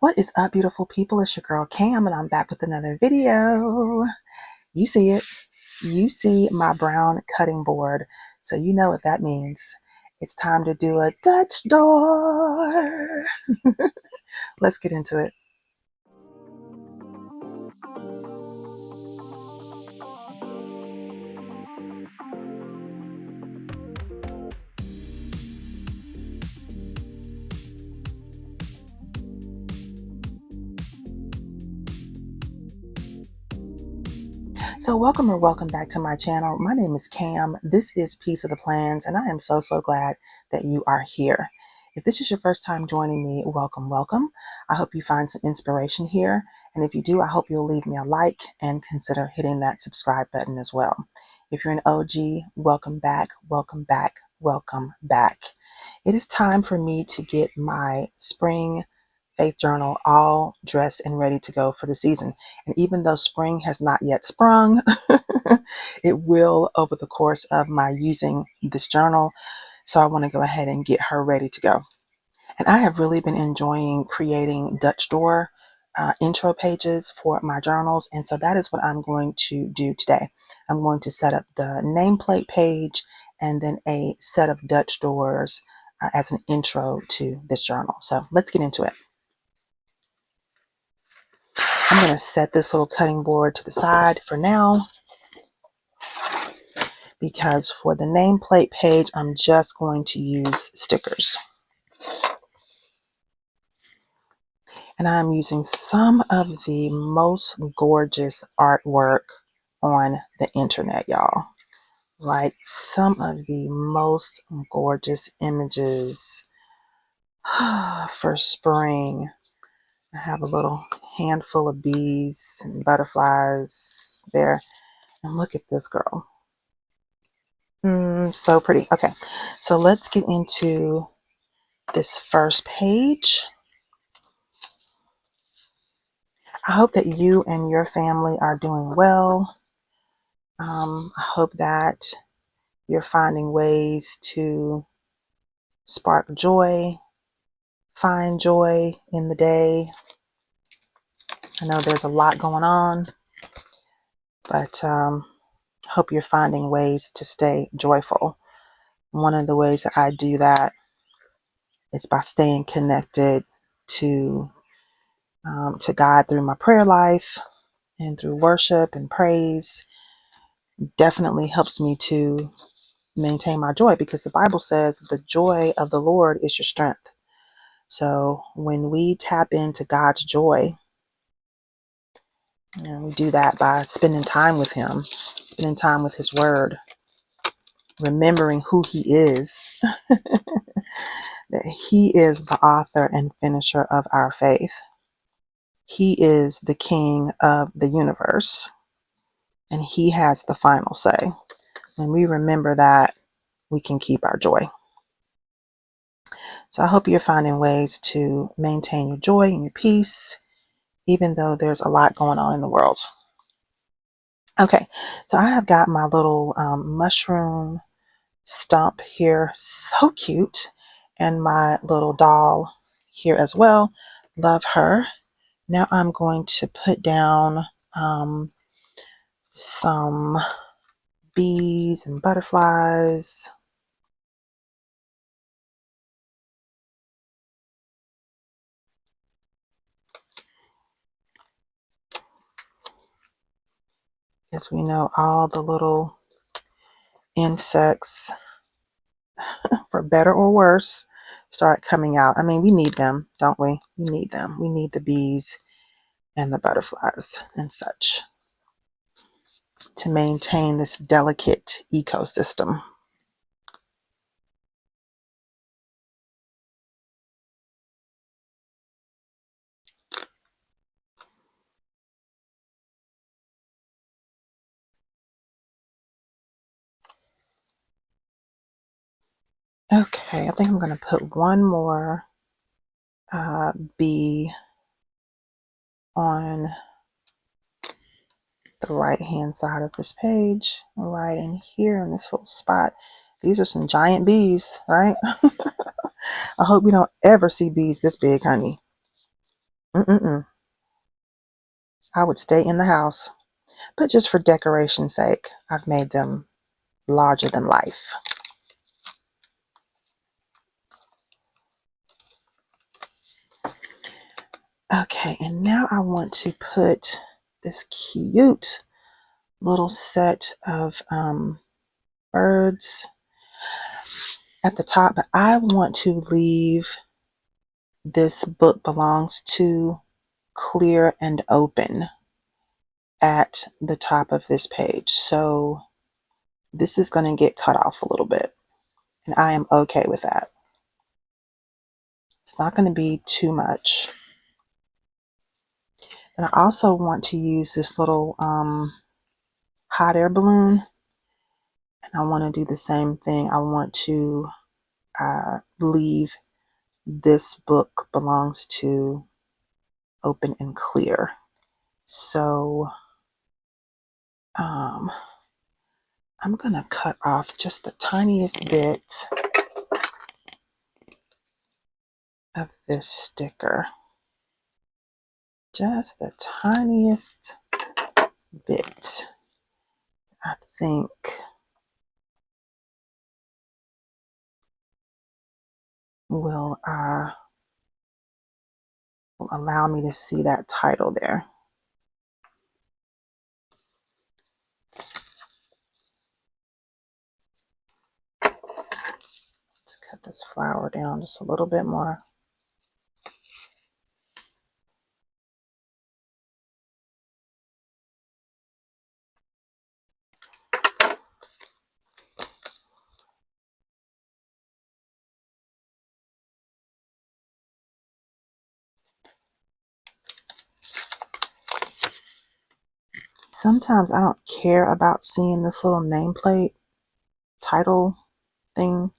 What is up, beautiful people? It's your girl Cam, and I'm back with another video. You see it. You see my brown cutting board. So you know what that means. It's time to do a Dutch door. Let's get into it. So welcome back to my channel. My name is Cam. This is Piece of the Plans, and I am so glad that you are here. If this is your first time joining me, welcome. I hope you find some inspiration here. And if you do, I hope you'll leave me a like and consider hitting that subscribe button as well. If you're an OG, welcome back. It is time for me to get my spring faith journal all dressed and ready to go for the season. And even though spring has not yet sprung, it will over the course of my using this journal. So I want to go ahead and get her ready to go. And I have really been enjoying creating Dutch door intro pages for my journals. And so that is what I'm going to do today. I'm going to set up the nameplate page and then a set of Dutch doors as an intro to this journal. So let's get into it. I'm going to set this little cutting board to the side for now, because for the nameplate page, I'm just going to use stickers. And I'm using some of the most gorgeous artwork on the internet, y'all. Like some of the most gorgeous images for spring. I have a little handful of bees and butterflies there. And look at this girl. So pretty. Okay, so let's get into this first page. I hope that you and your family are doing well. I hope that you're finding ways to spark joy, find joy in the day. I know there's a lot going on, but I hope you're finding ways to stay joyful. One of the ways that I do that is by staying connected to God through my prayer life and through worship and praise. Definitely helps me to maintain my joy, because the Bible says the joy of the Lord is your strength. So when we tap into God's joy, and we do that by spending time with Him, spending time with His Word, remembering who He is, that He is the author and finisher of our faith. He is the King of the universe, and He has the final say. When we remember that, we can keep our joy. So I hope you're finding ways to maintain your joy and your peace, even though there's a lot going on in the world. Okay, so I have got my little mushroom stump here, so cute, and my little doll here as well. Love her. Now I'm going to put down some bees and butterflies. As we know, all the little insects, for better or worse, start coming out. I mean, we need them, don't we? We need them. We need the bees and the butterflies and such to maintain this delicate ecosystem. Okay, I think I'm going to put one more bee on the right hand side of this page, right in here in this little spot. These are some giant bees, right? I hope we don't ever see bees this big, honey. Mm-mm-mm. I would stay in the house, but just for decoration's sake, I've made them larger than life. Okay, and now I want to put this cute little set of birds at the top, but I want to leave this book belongs to clear and open at the top of this page. So this is going to get cut off a little bit, and I am okay with that. It's not going to be too much. And I also want to use this little hot air balloon, and I want to do the same thing. I want to leave this book belongs to open and clear. So I'm going to cut off just the tiniest bit of this sticker. Just the tiniest bit. I think will allow me to see that title there. Let's cut this flower down just a little bit more. Sometimes I don't care about seeing this little nameplate title thing,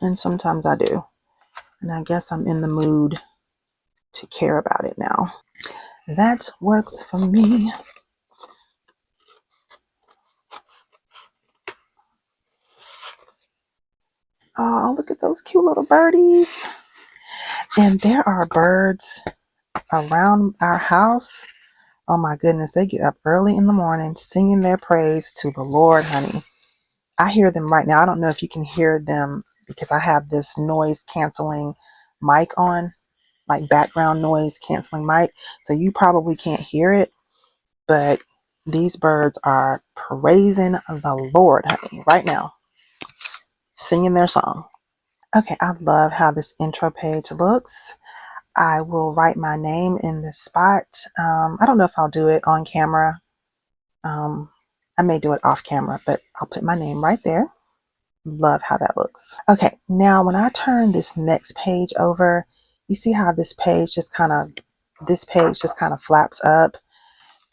and sometimes I do. And I guess I'm in the mood to care about it now. That works for me. Oh, look at those cute little birdies. And there are birds around our house. Oh my goodness, they get up early in the morning singing their praise to the Lord, honey. I hear them right now. I don't know if you can hear them because I have this noise canceling mic on, like background noise canceling mic. So you probably can't hear it, but these birds are praising the Lord, honey, right now, singing their song. Okay, I love how this intro page looks. I will write my name in this spot. I don't know if I'll do it on camera. I may do it off camera, but I'll put my name right there. Love how that looks. Okay, now when I turn this next page over, you see how this page just kind of flaps up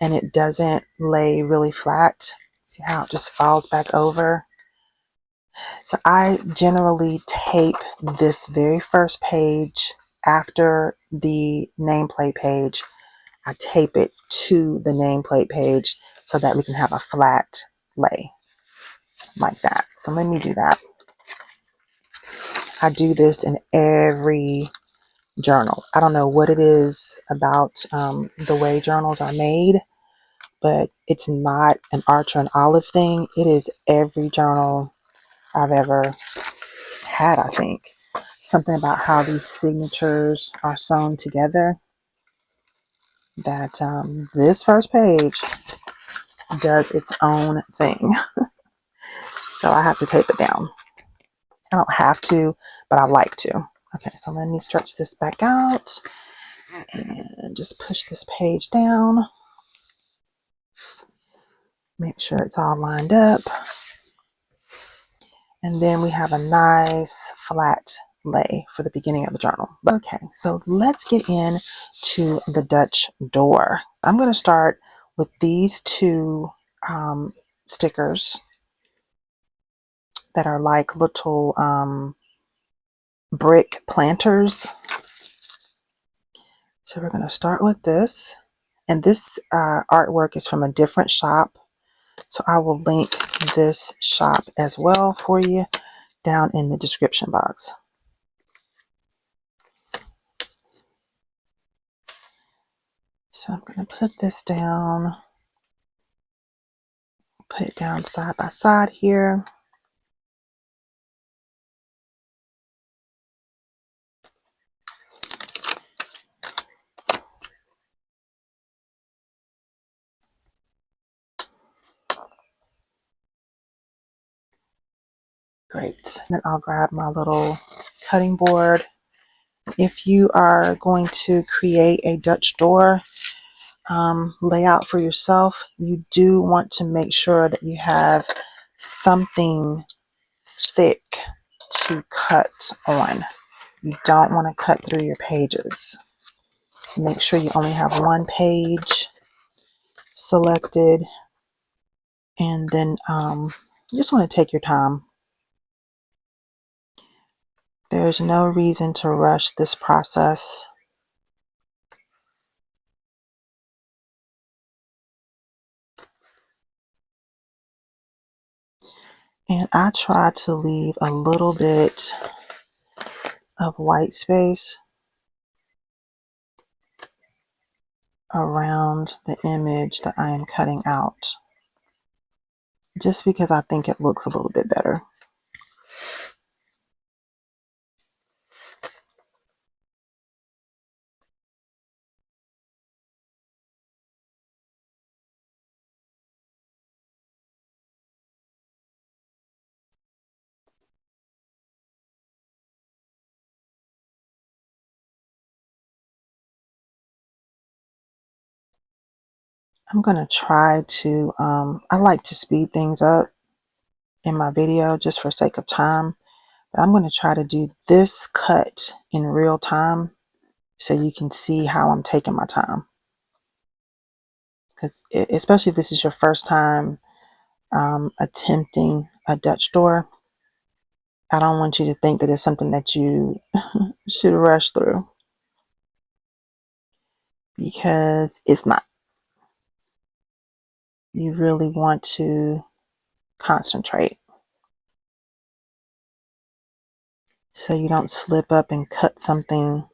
and it doesn't lay really flat. See how it just falls back over? So I generally tape this very first page after the nameplate page. I tape it to the nameplate page so that we can have a flat lay like that. So let me do that. I do this in every journal. I don't know what it is about the way journals are made, but it's not an Archer and Olive thing. It is every journal I've ever had, I think. Something about how these signatures are sewn together that this first page does its own thing. So I have to tape it down. I don't have to, but I like to. Okay, so let me stretch this back out and just push this page down. Make sure it's all lined up. And then we have a nice flat lay for the beginning of the journal. Okay, so let's get into the Dutch door. I'm going to start with these two stickers that are like little brick planters. So we're going to start with this. And this artwork is from a different shop. So I will link this shop as well for you down in the description box. So I'm going to put this down, put it down side by side here. Great. Then I'll grab my little cutting board. If you are going to create a Dutch door layout for yourself, you do want to make sure that you have something thick to cut on. You don't want to cut through your pages. Make sure you only have one page selected, and then you just want to take your time. There's no reason to rush this process. And I try to leave a little bit of white space around the image that I am cutting out, just because I think it looks a little bit better. I'm going to try to, I like to speed things up in my video just for sake of time. But I'm going to try to do this cut in real time so you can see how I'm taking my time. Because especially if this is your first time attempting a Dutch door, I don't want you to think that it's something that you should rush through, because it's not. You really want to concentrate so you don't slip up and cut something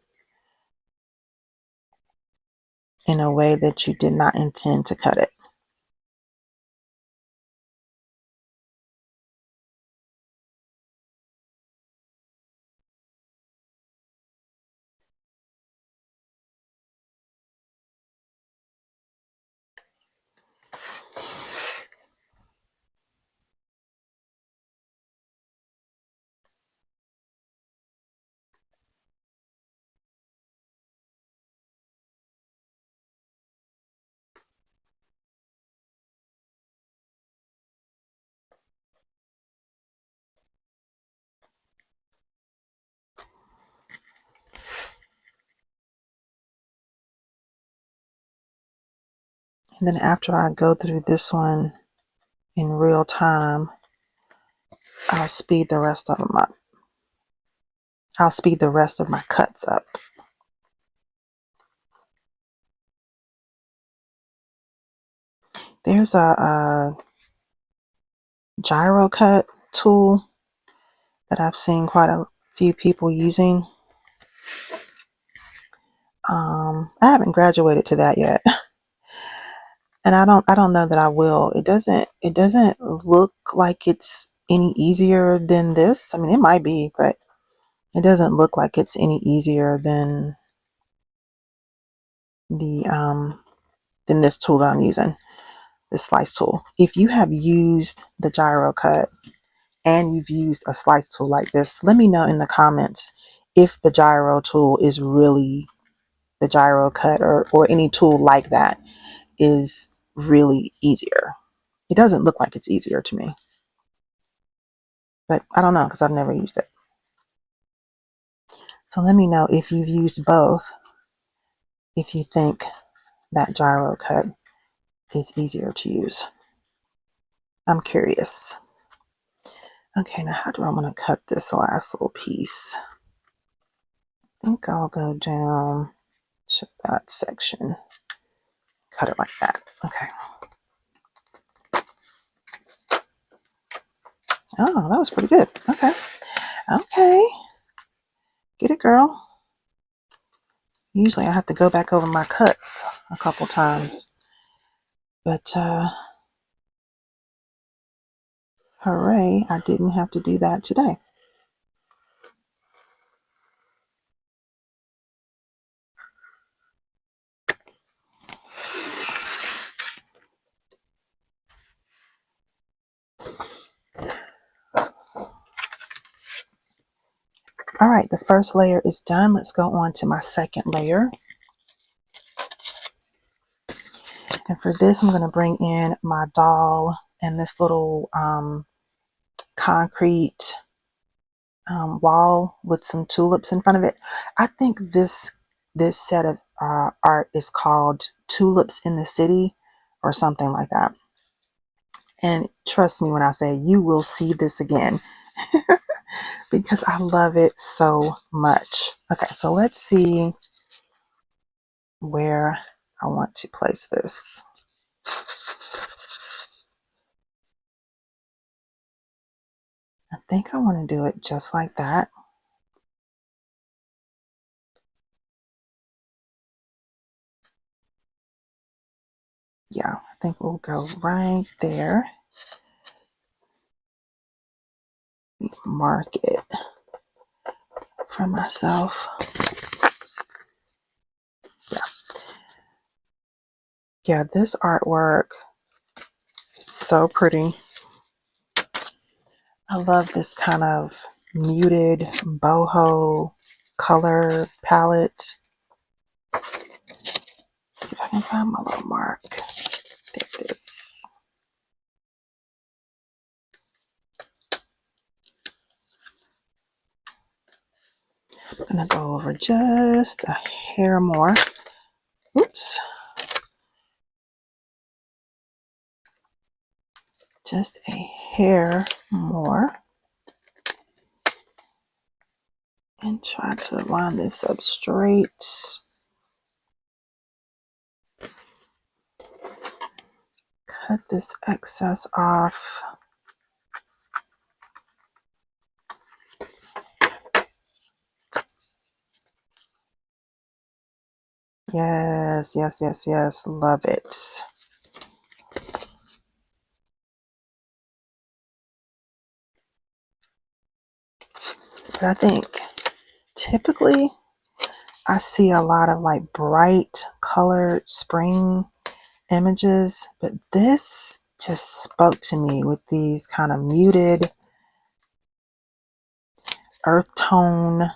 in a way that you did not intend to cut it. And then after I go through this one in real time, I'll speed the rest of them up. I'll speed the rest of my cuts up. There's a gyro cut tool that I've seen quite a few people using. I haven't graduated to that yet, and I don't know that I will. It doesn't look like it's any easier than this. I mean, it might be, but it doesn't look like it's any easier than the than this tool that I'm using, this slice tool. If you have used the gyro cut and you've used a slice tool like this, let me know in the comments if the gyro tool is really, the gyro cut or any tool like that is really easier. It doesn't look like it's easier to me, but I don't know because I've never used it. So let me know if you've used both, if you think that gyro cut is easier to use. I'm curious. Okay, now how do I want to cut this last little piece? I think I'll go down to that section. Cut it like that. Okay. Oh, that was pretty good. Okay. Okay. Get it, girl. Usually I have to go back over my cuts a couple times, but hooray, I didn't have to do that today. All right, the first layer is done. Let's go on to my second layer. And for this, I'm going to bring in my doll and this little concrete wall with some tulips in front of it. I think this set of art is called Tulips in the City or something like that. And trust me when I say you will see this again because I love it so much. Okay, so let's see where I want to place this. I think I want to do it just like that. Yeah, I think we'll go right there. Mark it for myself. Yeah. Yeah, this artwork is so pretty. I love this kind of muted boho color palette. Let's see if I can find my little mark. There it is. I'm gonna go over just a hair more. Oops. Just a hair more. And try to line this up straight. Cut this excess off. Yes, yes, yes, yes. Love it. But I think typically I see a lot of like bright colored spring images, but this just spoke to me with these kind of muted earth tone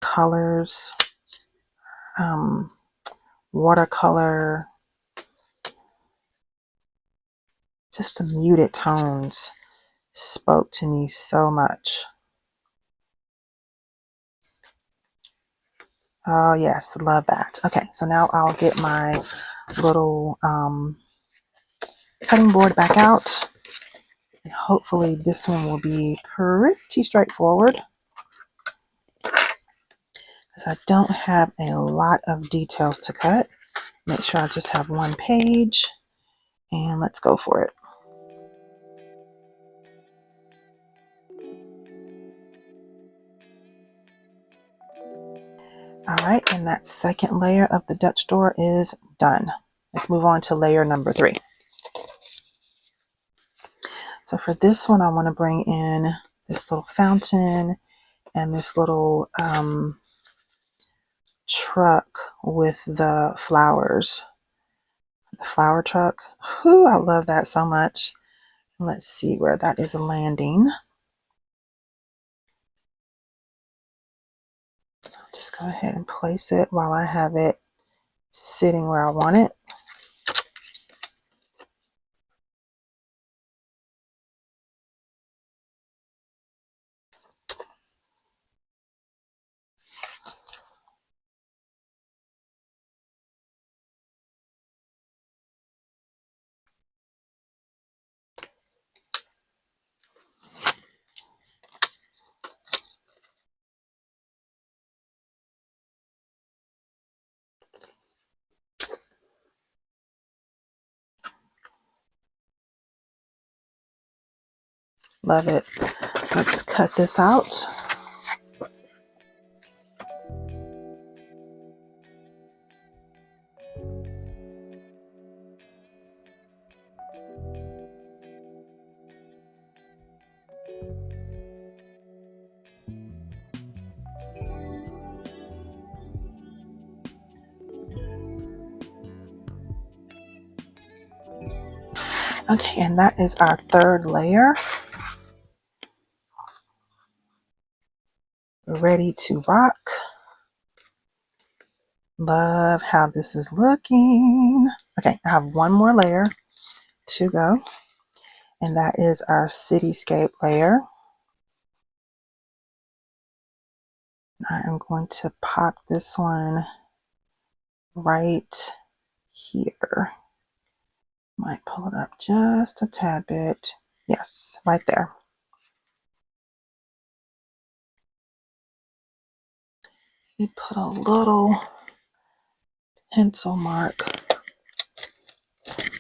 colors, watercolor, just the muted tones spoke to me so much. Oh yes, love that. Okay, so now I'll get my little cutting board back out, and hopefully this one will be pretty straightforward because I don't have a lot of details to cut. Make sure I just have one page, and let's go for it. All right, and that second layer of the Dutch door is done. Let's move on to layer number 3. So for this one, I want to bring in this little fountain and this little truck with the flowers. The flower truck. Whew, I love that so much. Let's see where that is landing. I'll just go ahead and place it while I have it sitting where I want it. Love it. Let's cut this out. Okay, and that is our third layer. Ready to rock. Love how this is looking. Okay, I have one more layer to go, and that is our cityscape layer. I am going to pop this one right here. Might pull it up just a tad bit. Yes, right there. You put a little pencil mark. Let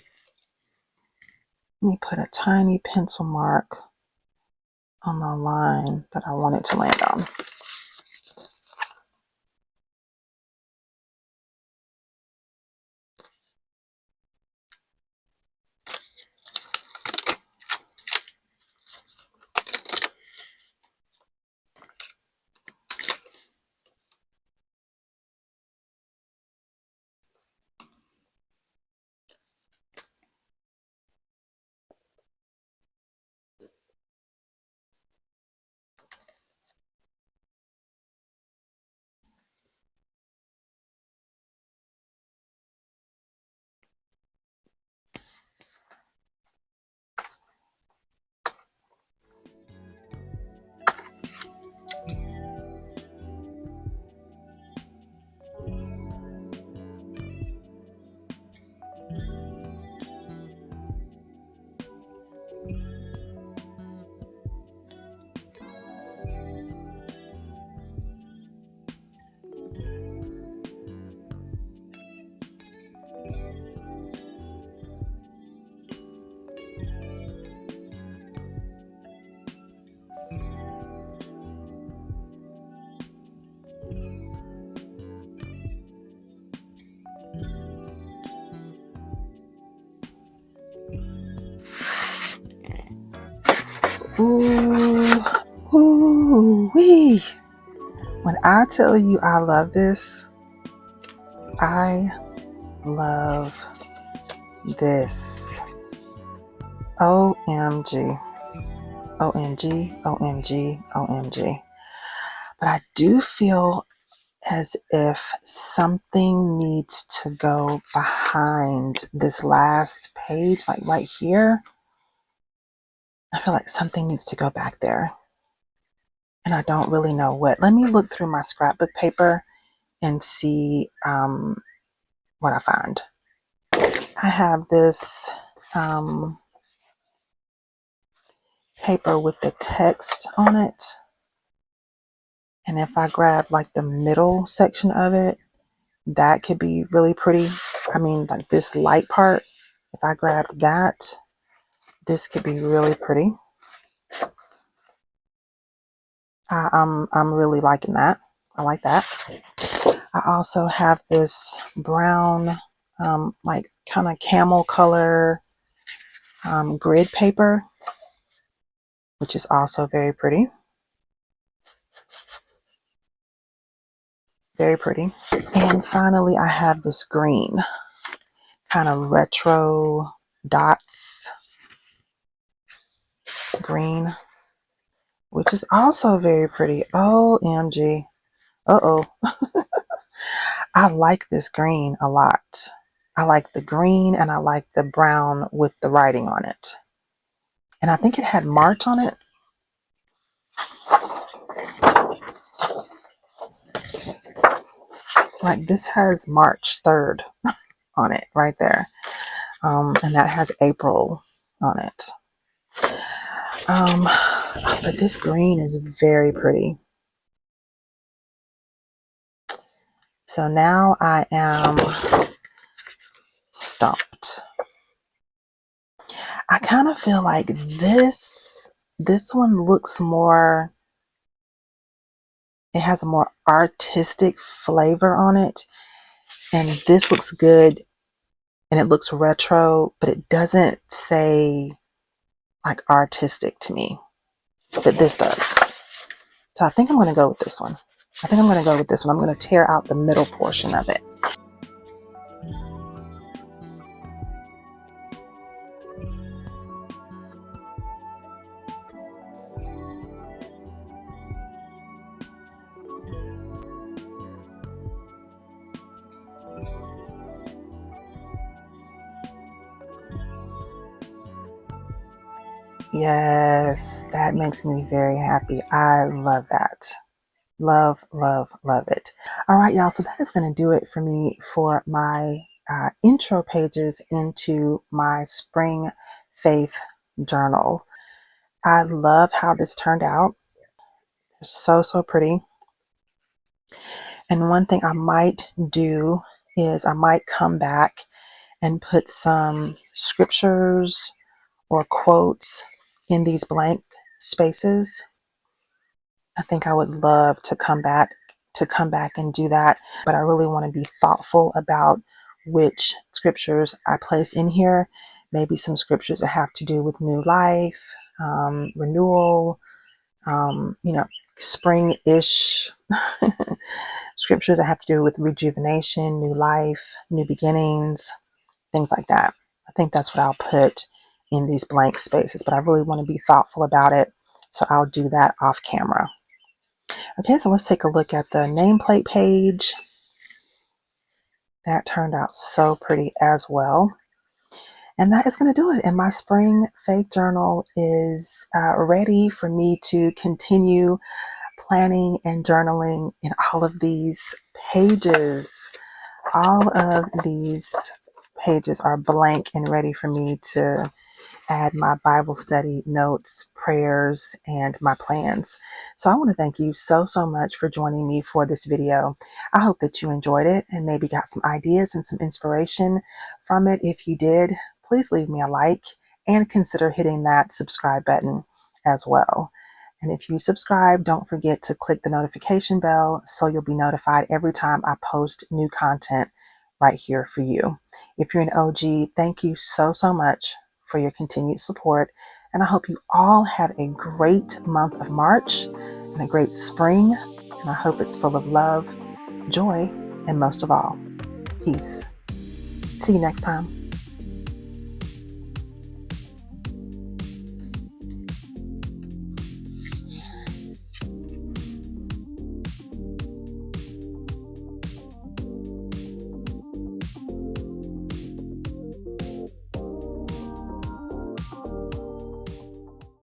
me put a tiny pencil mark on the line that I want it to land on. Ooh, ooh, wee. When I tell you I love this, I love this. OMG. OMG, OMG, OMG. But I do feel as if something needs to go behind this last page, like right here. I feel like something needs to go back there. And I don't really know what. Let me look through my scrapbook paper and see what I find. I have this paper with the text on it. And if I grab like the middle section of it, that could be really pretty. I mean, like this light part, if I grabbed that, this could be really pretty. I'm really liking that. I like that. I also have this brown, like kind of camel color grid paper, which is also very pretty. Very pretty. And finally, I have this green, kind of retro dots green, which is also very pretty. OMG. Uh-oh. I like this green a lot. I like the green and I like the brown with the writing on it. And I think it had March on it. Like this has March 3rd on it right there. And that has April on it. But this green is very pretty. So now I am stumped. I kind of feel like this one looks more, it has a more artistic flavor on it. And this looks good and it looks retro, but it doesn't say like artistic to me, but this does. So I think I'm going to go with this one. I think I'm going to go with this one. I'm going to tear out the middle portion of it. Yes, that makes me very happy. I love that. Love, love, love it. All right, y'all. So that is going to do it for me for my intro pages into my spring faith journal. I love how this turned out. It's so, so pretty. And one thing I might do is I might come back and put some scriptures or quotes in these blank spaces. I think I would love to come back and do that, but I really want to be thoughtful about which scriptures I place in here. Maybe some scriptures that have to do with new life, renewal, spring-ish scriptures that have to do with rejuvenation, new life, new beginnings, things like that. I think that's what I'll put in these blank spaces, but I really want to be thoughtful about it. So I'll do that off camera. Okay, so let's take a look at the nameplate page. That turned out so pretty as well. And that is going to do it. And my spring faith journal is ready for me to continue planning and journaling in all of these pages. All of these pages are blank and ready for me to add my Bible study notes, prayers, and my plans. So I want to thank you so, so much for joining me for this video. I hope that you enjoyed it and maybe got some ideas and some inspiration from it. If you did, please leave me a like and consider hitting that subscribe button as well. And if you subscribe, don't forget to click the notification bell so you'll be notified every time I post new content right here for you. If you're an OG, thank you so, so much for your continued support. And I hope you all have a great month of March and a great spring. And I hope it's full of love, joy, and most of all, peace. See you next time.